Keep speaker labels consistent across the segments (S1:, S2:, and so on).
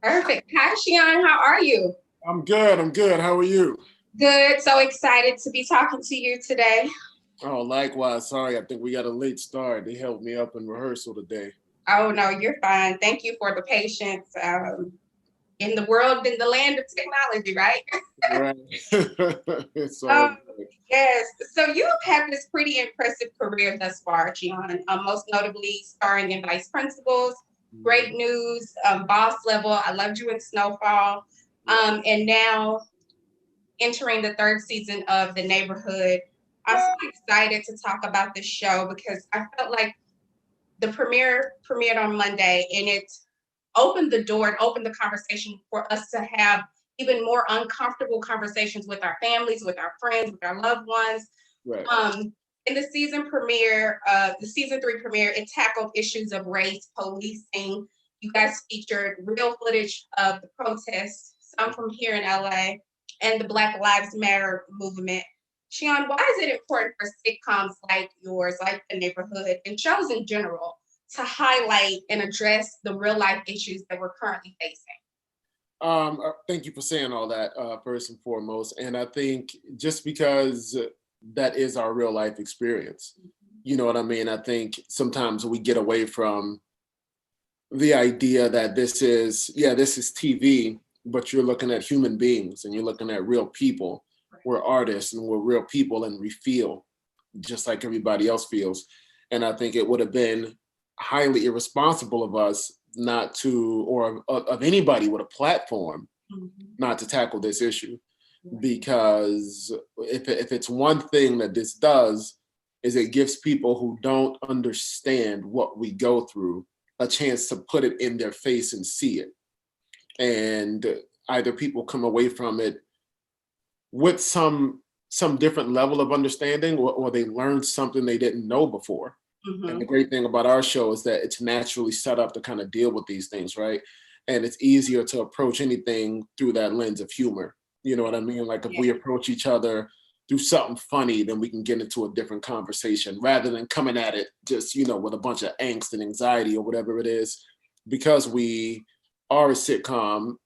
S1: Perfect. Hi, Sheaun. How are you?
S2: I'm good. I'm good. How are you?
S1: Good. So excited to be talking to you today.
S2: Oh, likewise. Sorry, I think we got a late start. They held me up in rehearsal today.
S1: Oh, no, you're fine. Thank you for the patience. In the world, in the land of technology, right?
S2: Right. It's all
S1: Um,
S2: good.
S1: yes. So you've had this pretty impressive career thus far, Sheaun, most notably starring in Vice Principals, Great
S2: Mhm.
S1: News, Boss Level, I Loved You in Snowfall,
S2: Yeah.
S1: and now entering the third season of The Neighborhood. I'm so excited to talk about this show because I felt like the premiere premiered on Monday and it opened the door and opened the conversation for us to have even more uncomfortable conversations with our families, with our friends, with our loved ones.
S2: Right.
S1: In the season three premiere, it tackled issues of race, policing. You guys featured real footage of the protests, some from here in LA, and the Black Lives Matter movement. Sheaun, why is it important for sitcoms like yours, like The Neighborhood, and shows in general, to highlight and address the real life issues that we're currently facing?
S2: Thank you for saying all that, first and foremost. And I think just because that is our real life experience, you know what I mean? I think sometimes we get away from the idea that this is TV, but you're looking at human beings and you're looking at real people. We're artists and we're real people and we feel just like everybody else feels. And I think it would have been highly irresponsible of us not to, or of anybody with a platform,
S1: Mhm.
S2: not to tackle this issue. Because if it's one thing that this does, is it gives people who don't understand what we go through a chance to put it in their face and see it. And either people come away from it with some different level of understanding, or they learned something they didn't know before. And the
S1: Mhm.
S2: great thing about our show is that it's naturally set up to kind of deal with these things, right? And it's easier to approach anything through that lens of humor. You know what I mean? Like if
S1: Yeah.
S2: we approach each other through something funny, then we can get into a different conversation rather than coming at it just, with a bunch of angst and anxiety or whatever it is. Because we are a sitcom,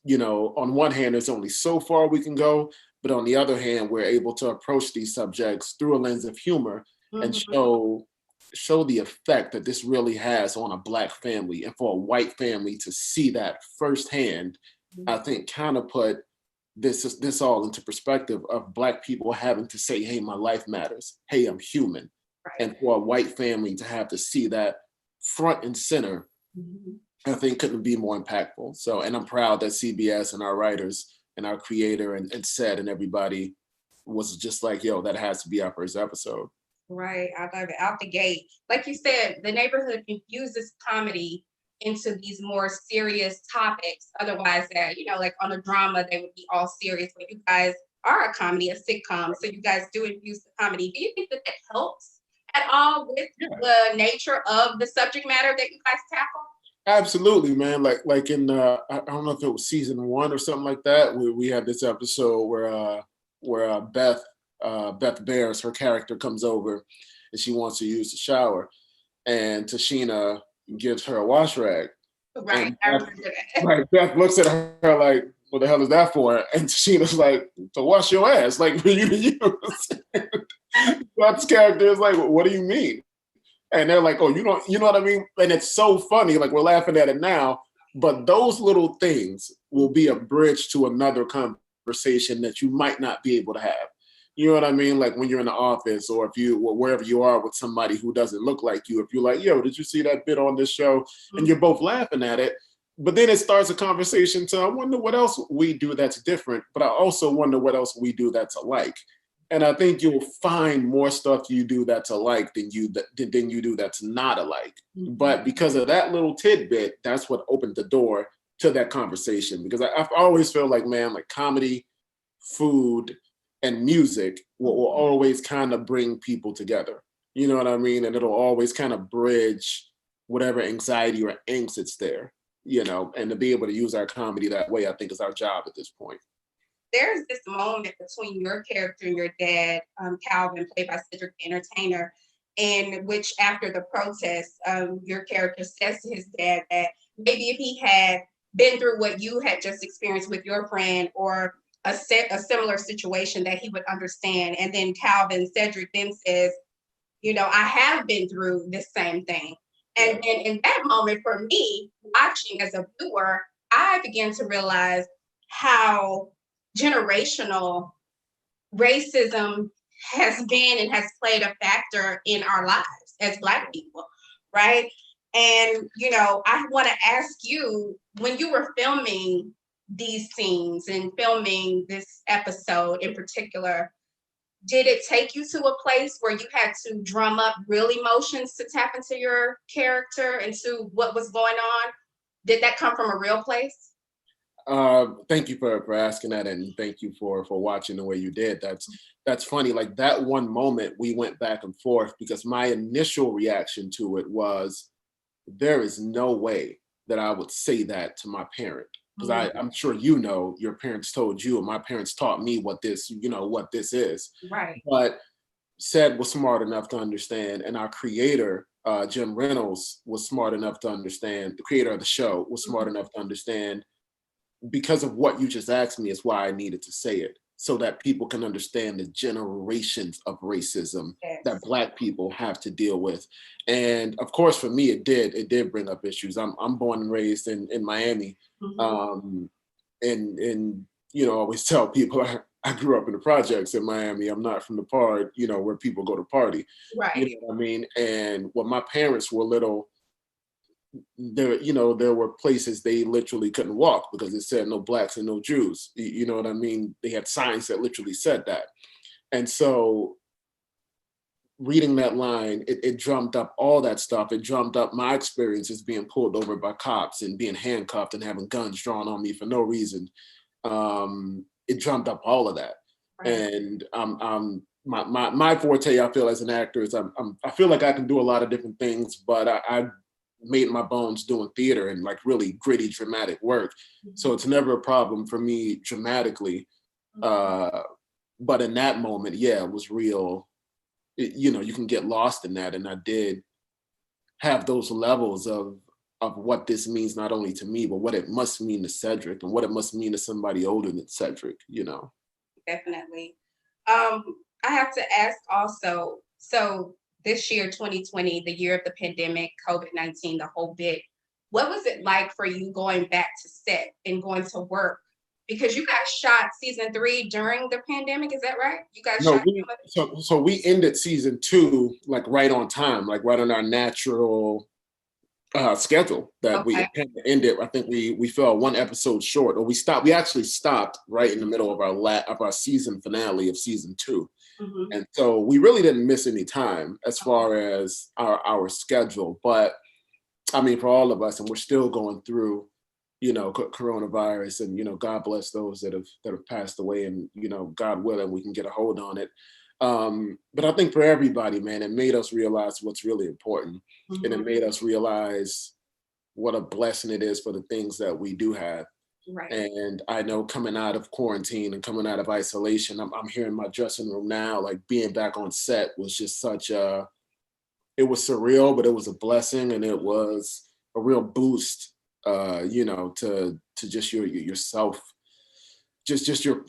S2: on one hand, there's only so far we can go, but on the other hand, we're able to approach these subjects through a lens of humor and
S1: Mhm.
S2: show the effect that this really has on a black family. And for a white family to see that firsthand, I think kind of put this all into perspective of black people having to say, hey, my life matters, hey, I'm human.
S1: Right.
S2: And for a white family to have to see that front and center,
S1: Mhm.
S2: I think couldn't be more impactful. So, and I'm proud that CBS and our writers and our creator and said and everybody was just like, yo, that has to be our first episode.
S1: Right. I love it. Out the gate. Like you said, the neighborhood infuses comedy into these more serious topics. Otherwise, that, like on a drama, they would be all serious. But you guys are a comedy, a sitcom. So you guys do infuse the comedy. Do you think that that helps at all with
S2: Yeah,
S1: the nature of the subject matter that you guys tackle?
S2: absolutely, man. Like in I don't know if it was season one or something like that. We had this episode where Beth Bears, her character, comes over and she wants to use the shower, and Tashina gives her a wash rag,
S1: Right.
S2: and
S1: I
S2: Beth,
S1: remember that.
S2: like Beth looks at her like, "What the hell is that for?" And Tashina's like, "To wash your ass, like for you to use." Beth's character is like, "What do you mean?" And they're like, "Oh, you know what I mean?" And it's so funny, like we're laughing at it now, but those little things will be a bridge to another conversation that you might not be able to have. You know what I mean? Like when you're in the office, or if you, or wherever you are with somebody who doesn't look like you, if you're like, "Yo, did you see that bit on this show?" And you're both laughing at it, but then it starts a conversation to, I wonder what else we do that's different, but I also wonder what else we do that's alike. And I think you'll find more stuff you do that's alike than you do that's not alike.
S1: Mhm.
S2: But because of that little tidbit, that's what opened the door to that conversation. Because I've always felt like, man, like comedy, food, and music will
S1: Mhm.
S2: always kind of bring people together. You know what I mean? And it'll always kind of bridge whatever anxiety or angst it's there. And to be able to use our comedy that way, I think is our job at this point.
S1: There's this moment between your character and your dad, Calvin, played by Cedric the Entertainer, in which, after the protest, your character says to his dad that maybe if he had been through what you had just experienced with your friend, or a similar situation that he would understand. And then Cedric then says, you know, I have been through this same thing. And then in that moment, for me, watching as a viewer, I began to realize how generational racism has been and has played a factor in our lives as Black people, right? And, you know, I want to ask you, when you were filming these scenes and filming this episode in particular, did it take you to a place where you had to drum up real emotions to tap into your character and to what was going on? Did that come from a real place?
S2: Thank you for asking that, and thank you for watching the way you did. That's funny. Like that one moment, we went back and forth because my initial reaction to it was, there is no way that I would say that to my parent, because I'm sure you know your parents told you, and my parents taught me what this is.
S1: Right.
S2: But Ced was smart enough to understand, and our creator, Jim Reynolds, was smart enough to understand. The creator of the show was smart enough to understand, because of what you just asked me, is why I needed to say it, so that people can understand the generations of racism that Black people have to deal with. And of course, for me, it did bring up issues. I'm born and raised in Miami. And you know, I always tell people I grew up in the projects in Miami. I'm not from the part, you know, where people go to party.
S1: Right.
S2: You know what I mean? And when my parents were little, there were places they literally couldn't walk because it said no Blacks and no Jews. You know what I mean? They had signs that literally said that. And so reading that line, it drummed up all that stuff. It drummed up my experiences being pulled over by cops and being handcuffed and having guns drawn on me for no reason. It drummed up all of that. Right. And my forte, I feel, as an actor, is I feel like I can do a lot of different things, but I made my bones doing theater and like really gritty, dramatic work. So it's never a problem for me dramatically. But in that moment, yeah, it was real. You know, you can get lost in that. And I did have those levels of what this means, not only to me, but what it must mean to Cedric and what it must mean to somebody older than Cedric, you know?
S1: Definitely. I have to ask also, so this year, 2020, the year of the pandemic, COVID-19, the whole bit, what was it like for you going back to set and going to work? Because you guys shot season 3 during the pandemic, is that right? You guys shot
S2: so we ended season 2 like right on time, like right on our natural schedule that we ended. I think we fell 1 episode short, or we actually stopped right in the middle of our season finale of season 2. And so we really didn't miss any time as far as our schedule. But I mean, for all of us, and we're still going through, you know, coronavirus, and, you know, God bless those that have passed away, and, you know, God willing, we can get a hold on it. But I think for everybody, man, it made us realize what's really important. And it made us realize what a blessing it is for the things that we do have. Right. And I know coming out of quarantine and coming out of isolation, I'm here in my dressing room now, like being back on set was just it was surreal, but it was a blessing, and it was a real boost, you know, to just yourself, just your,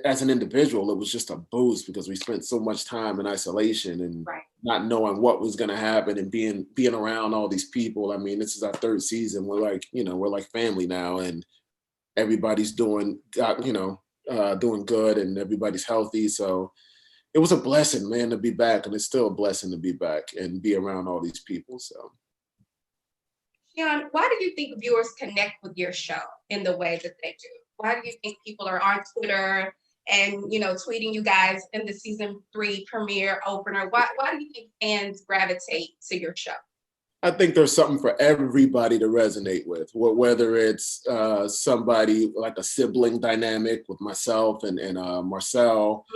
S2: as an individual. It was just a boost because we spent so much time in isolation and not knowing what was going to happen, and being around all these people. I mean, this is our 3rd season. We're like family now, and everybody's doing good, and everybody's healthy. So it was a blessing, man, to be back, and it's still a blessing to be back and be around all these people. So,
S1: Sheaun, why do you think viewers connect with your show in the way that they do? Why do you think people are on Twitter and, you know, tweeting you guys in the season 3 premiere opener? Why do you think fans gravitate to your show?
S2: I think there's something for everybody to resonate with, whether it's somebody like a sibling dynamic with myself and Marcel,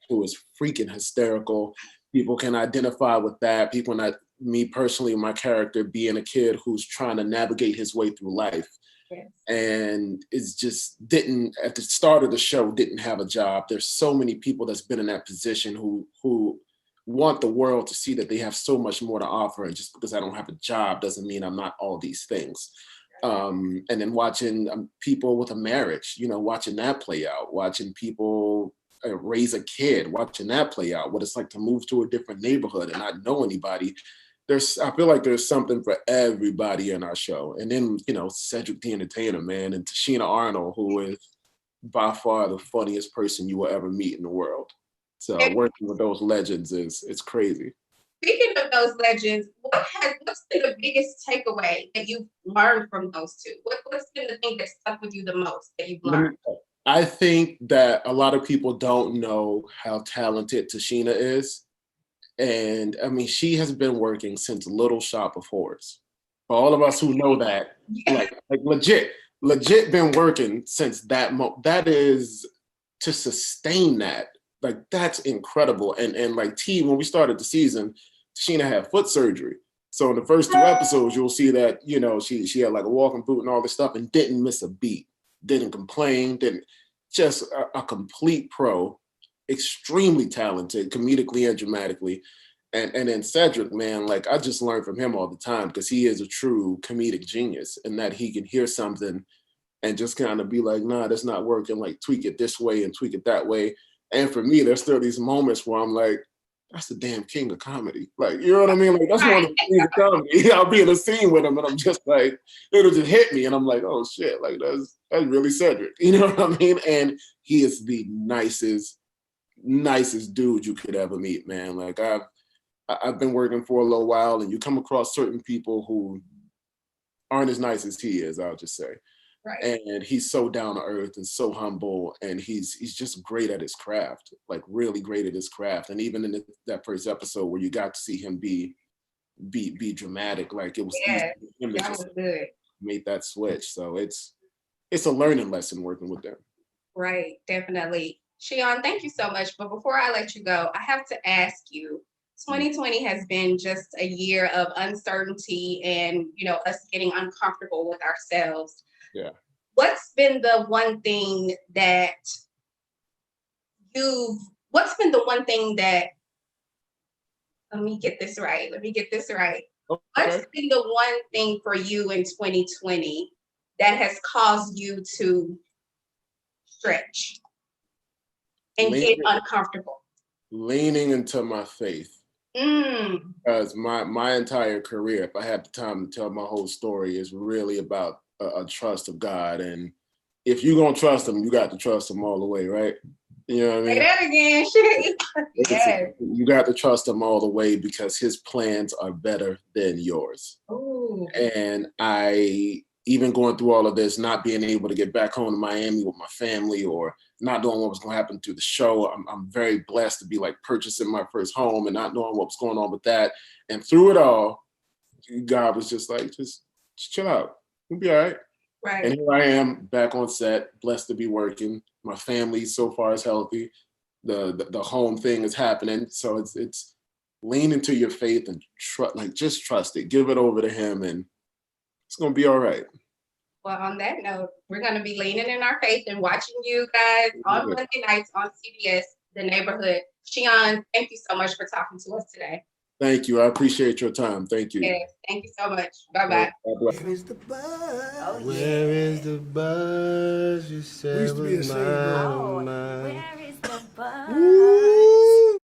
S2: who is freaking hysterical. People can identify with that. People, not me personally, my character being a kid who's trying to navigate his way through life. Yes. And it's just at the start of the show, didn't have a job. There's so many people that's been in that position who want the world to see that they have so much more to offer. And just because I don't have a job doesn't mean I'm not all these things. And then watching people with a marriage, you know, watching that play out, watching people raise a kid, watching that play out, what it's like to move to a different neighborhood and not know anybody. I feel like there's something for everybody in our show. And then, you know, Cedric the Entertainer, man, and Tashina Arnold, who is by far the funniest person you will ever meet in the world. So working with those legends it's crazy.
S1: Speaking of those legends, what's been the biggest takeaway that you've learned from those two? What's been the thing that stuck with you the most that you've learned?
S2: I think that a lot of people don't know how talented Tashina is. And I mean, she has been working since Little Shop of Horrors. For all of us who know that, like legit been working since that that is, to sustain that, like that's incredible. And like when we started the season, Tashina had foot surgery. So in the first 2 episodes, you'll see that, you know, she had like a walking boot and all this stuff and didn't miss a beat, didn't complain, just a complete pro, extremely talented, comedically and dramatically. And then Cedric, man, like I just learn from him all the time because he is a true comedic genius in that he can hear something and just kind of be like, nah, that's not working, like tweak it this way and tweak it that way. And for me, there's still these moments where I'm like, that's the damn king of comedy. Like, you know what I mean? Like, that's one of the kings of comedy. I'll be in a scene with him and I'm just like, it'll just hit me. And I'm like, oh shit, like that's really Cedric. You know what I mean? And he is the nicest dude you could ever meet, man. Like I've been working for a little while and you come across certain people who aren't as nice as he is, I'll just say. Right. And he's so down to earth and so humble, and he's just great at his craft, like really great at his craft. And even in that first episode where you got to see him be dramatic, like it was easy for him to just make that switch. So it's a learning lesson working with them.
S1: Right, definitely. Sheaun, thank you so much. But before I let you go, I have to ask you, 2020 has been just a year of uncertainty and, you know, us getting uncomfortable with ourselves.
S2: Yeah.
S1: What's been the one thing that let me get this right. Okay. What's been the one thing for you in 2020 that has caused you to stretch and get uncomfortable?
S2: Leaning into my faith. Because my entire career, if I had the time to tell my whole story, is really about a trust of God. And if you're going to trust him, you got to trust him all the way, right? You know what I mean?
S1: Say that again, shit. Yes.
S2: You got to trust him all the way because his plans are better than yours.
S1: Ooh.
S2: And even going through all of this, not being able to get back home to Miami with my family or not knowing what was going to happen to the show, I'm very blessed to be like purchasing my first home and not knowing what was going on with that. And through it all, God was just like, just chill out. We'll be all right.
S1: Right.
S2: And here I am back on set, blessed to be working. My family so far is healthy. The home thing is happening. So it's lean into your faith and just trust it. Give it over to him and it's going to be all right.
S1: Well, on that note, we're going to be leaning in our faith and watching you guys on Monday nights on CBS, The Neighborhood. Sheaun, thank you so much for talking to us today.
S2: Thank you. I appreciate your time. Thank you.
S1: Yes, thank you so much. Bye-bye.
S3: Where is the buzz?
S4: Oh, where is the buzz? You said was mine.
S3: Where is the buzz?